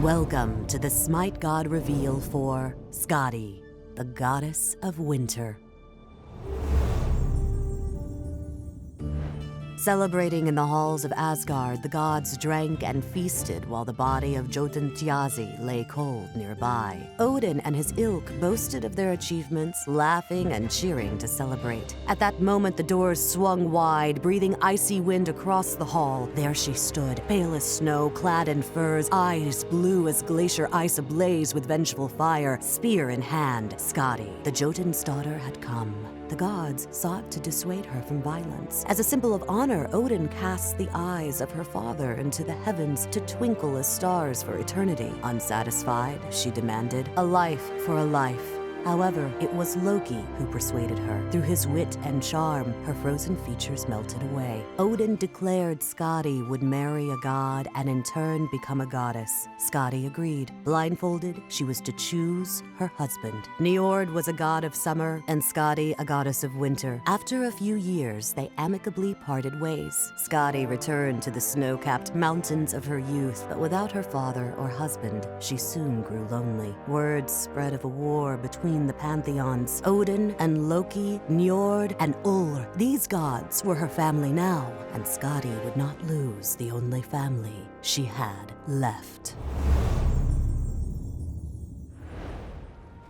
Welcome to the SMITE God reveal for Skadi, the goddess of winter. Celebrating in the halls of Asgard, the gods drank and feasted while the body of Jotun lay cold nearby. Odin and his ilk boasted of their achievements, laughing and cheering to celebrate. At that moment, the doors swung wide, breathing icy wind across the hall. There she stood, pale as snow, clad in furs, eyes blue as glacier ice ablaze with vengeful fire, spear in hand. Skadi, the Jotun's daughter, had come. The gods sought to dissuade her from violence. As a symbol of honor, Odin cast the eyes of her father into the heavens to twinkle as stars for eternity. Unsatisfied, she demanded, a life for a life. However, it was Loki who persuaded her. Through his wit and charm, her frozen features melted away. Odin declared Skadi would marry a god and in turn become a goddess. Skadi agreed. Blindfolded, she was to choose her husband. Njord was a god of summer and Skadi a goddess of winter. After a few years, they amicably parted ways. Skadi returned to the snow-capped mountains of her youth, but without her father or husband, she soon grew lonely. Word spread of a war between the pantheons, Odin and Loki, Njord and Ullr. These gods were her family now, and Skadi would not lose the only family she had left.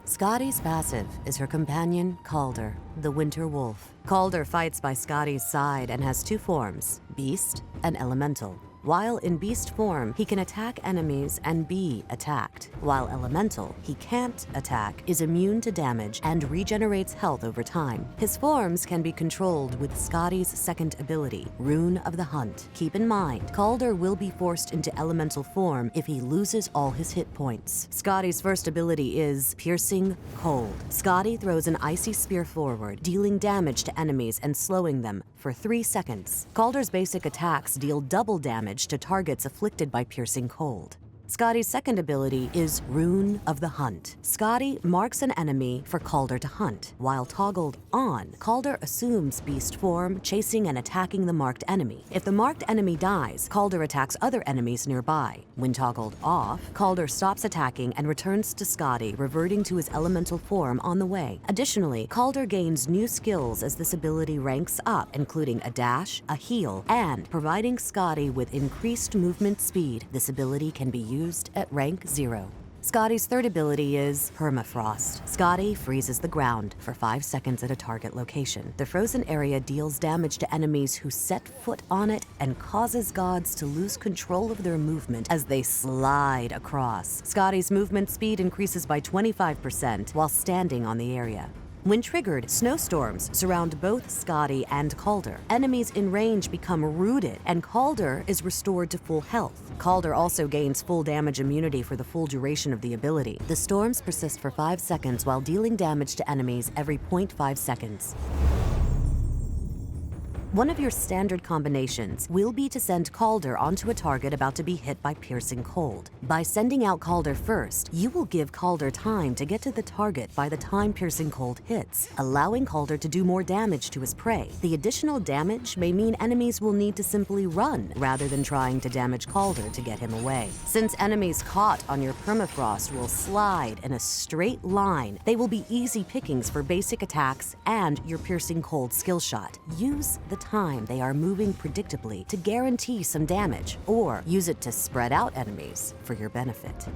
Skadi's passive is her companion, Kaldr, the Winter Wolf. Kaldr fights by Skadi's side and has two forms, Beast and Elemental. While in beast form, he can attack enemies and be attacked. While elemental, he can't attack, is immune to damage, and regenerates health over time. His forms can be controlled with Skadi's second ability, Rune of the Hunt. Keep in mind, Kaldr will be forced into elemental form if he loses all his hit points. Skadi's first ability is Piercing Cold. Skadi throws an icy spear forward, dealing damage to enemies and slowing them for 3 seconds. Kaldr's basic attacks deal double damage to targets afflicted by piercing cold. Skadi's second ability is Rune of the Hunt. Skadi marks an enemy for Kaldr to hunt. While toggled on, Kaldr assumes beast form, chasing and attacking the marked enemy. If the marked enemy dies, Kaldr attacks other enemies nearby. When toggled off, Kaldr stops attacking and returns to Skadi, reverting to his elemental form on the way. Additionally, Kaldr gains new skills as this ability ranks up, including a dash, a heal, and providing Skadi with increased movement speed. This ability can be used at rank 0. Skadi's third ability is Permafrost. Skadi freezes the ground for 5 seconds at a target location. The frozen area deals damage to enemies who set foot on it and causes gods to lose control of their movement as they slide across. Skadi's movement speed increases by 25% while standing on the area. When triggered, snowstorms surround both Skadi and Kaldr. Enemies in range become rooted, and Kaldr is restored to full health. Kaldr also gains full damage immunity for the full duration of the ability. The storms persist for 5 seconds while dealing damage to enemies every 0.5 seconds. One of your standard combinations will be to send Kaldr onto a target about to be hit by piercing cold. By sending out Kaldr first, you will give Kaldr time to get to the target by the time piercing cold hits, allowing Kaldr to do more damage to his prey. The additional damage may mean enemies will need to simply run rather than trying to damage Kaldr to get him away. Since enemies caught on your permafrost will slide in a straight line, they will be easy pickings for basic attacks and your piercing cold skill shot. Use the time they are moving predictably to guarantee some damage, or use it to spread out enemies for your benefit.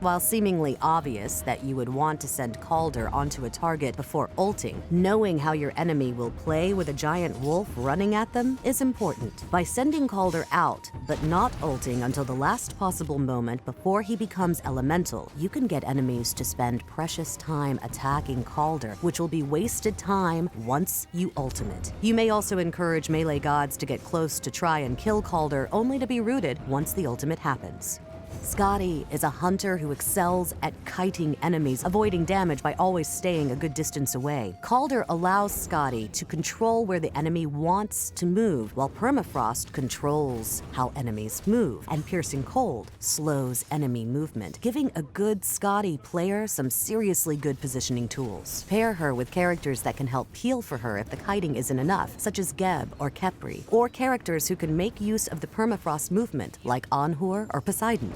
While seemingly obvious that you would want to send Kaldr onto a target before ulting, knowing how your enemy will play with a giant wolf running at them is important. By sending Kaldr out, but not ulting until the last possible moment before he becomes elemental, you can get enemies to spend precious time attacking Kaldr, which will be wasted time once you ultimate. You may also encourage melee gods to get close to try and kill Kaldr, only to be rooted once the ultimate happens. Skadi is a hunter who excels at kiting enemies, avoiding damage by always staying a good distance away. Kaldr allows Skadi to control where the enemy wants to move, while Permafrost controls how enemies move, and Piercing Cold slows enemy movement, giving a good Skadi player some seriously good positioning tools. Pair her with characters that can help peel for her if the kiting isn't enough, such as Geb or Kepri, or characters who can make use of the Permafrost movement, like Anhur or Poseidon.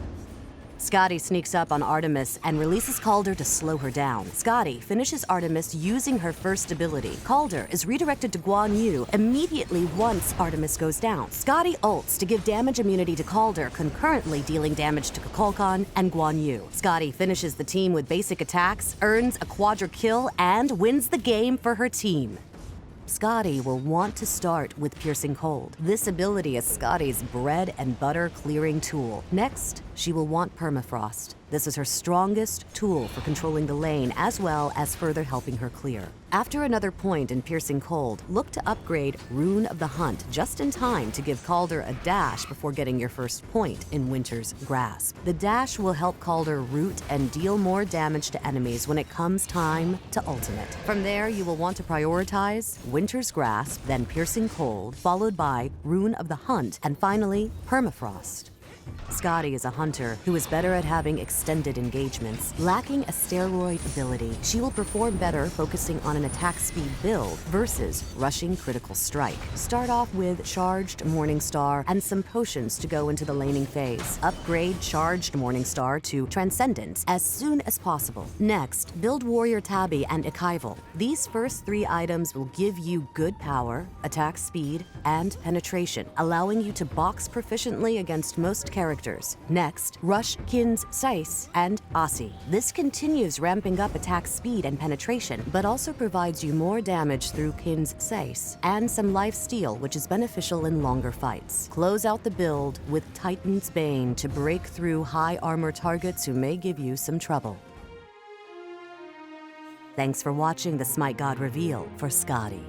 Skadi sneaks up on Artemis and releases Calder to slow her down. Skadi finishes Artemis using her first ability. Calder is redirected to Guan Yu immediately once Artemis goes down. Skadi ults to give damage immunity to Calder, concurrently dealing damage to Kukulkan and Guan Yu. Skadi finishes the team with basic attacks, earns a quadra kill, and wins the game for her team. Skadi will want to start with Piercing Cold. This ability is Skadi's bread and butter clearing tool. Next, she will want Permafrost. This is her strongest tool for controlling the lane as well as further helping her clear. After another point in Piercing Cold, look to upgrade Rune of the Hunt just in time to give Calder a dash before getting your first point in Winter's Grasp. The dash will help Calder root and deal more damage to enemies when it comes time to ultimate. From there, you will want to prioritize Winter's Grasp, then Piercing Cold, followed by Rune of the Hunt, and finally, Permafrost. Skadi is a hunter who is better at having extended engagements. Lacking a steroid ability, she will perform better focusing on an attack speed build versus rushing critical strike. Start off with Charged Morningstar and some potions to go into the laning phase. Upgrade Charged Morningstar to Transcendence as soon as possible. Next, build Warrior Tabby and Ikival. These first 3 items will give you good power, attack speed, and penetration, allowing you to box proficiently against most characters. Next, rush Kin's Seiss and Asi. This continues ramping up attack speed and penetration, but also provides you more damage through Kin's Seiss and some life steal, which is beneficial in longer fights. Close out the build with Titan's Bane to break through high armor targets who may give you some trouble. Thanks for watching the Smite God reveal for Skadi.